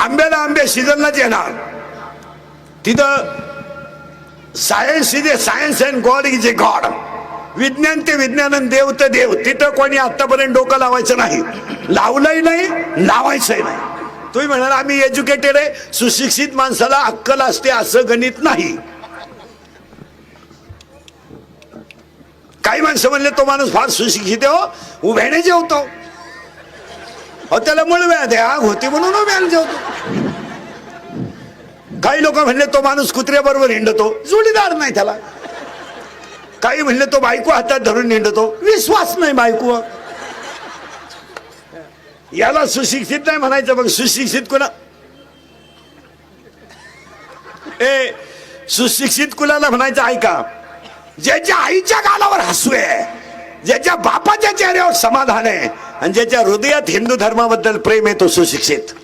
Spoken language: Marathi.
आंब्याला आंबे सीझनलाच येणार. तिथं science is a science and God is a god. विज्ञान ते विज्ञान आणि देव ते देव. तिथं कोणी आतापर्यंत डोकं लावायचं नाही, लावलंही नाही, लावायचंही नाही. तुम्ही म्हणाल आम्ही एज्युकेटेड आहे, सुशिक्षित माणसाला अक्कल असते असं गणित नाही. काही माणसं म्हणले तो माणूस फार सुशिक्षित आहे, हो उभ्याने जेवतो, हो त्याला मुळव्या द्या आग होती म्हणून उभ्याने जेवतो. काही लोक म्हणले तो माणूस कुत्र्याबरोबर हिंडतो, जोडीदार नाही त्याला. काही म्हणले तो बायको हातात धरून हिंडतो, विश्वास नाही बायको. याला सुशिक्षित नाही म्हणायचं. मग सुशिक्षित कुणा सुशिक्षित कुणाला म्हणायचं ऐका, ज्याच्या आईच्या गालावर हसू आहे, ज्याच्या बापाच्या चेहऱ्यावर समाधान आहे आणि ज्याच्या हृदयात हिंदू धर्माबद्दल प्रेम आहे तो सुशिक्षित.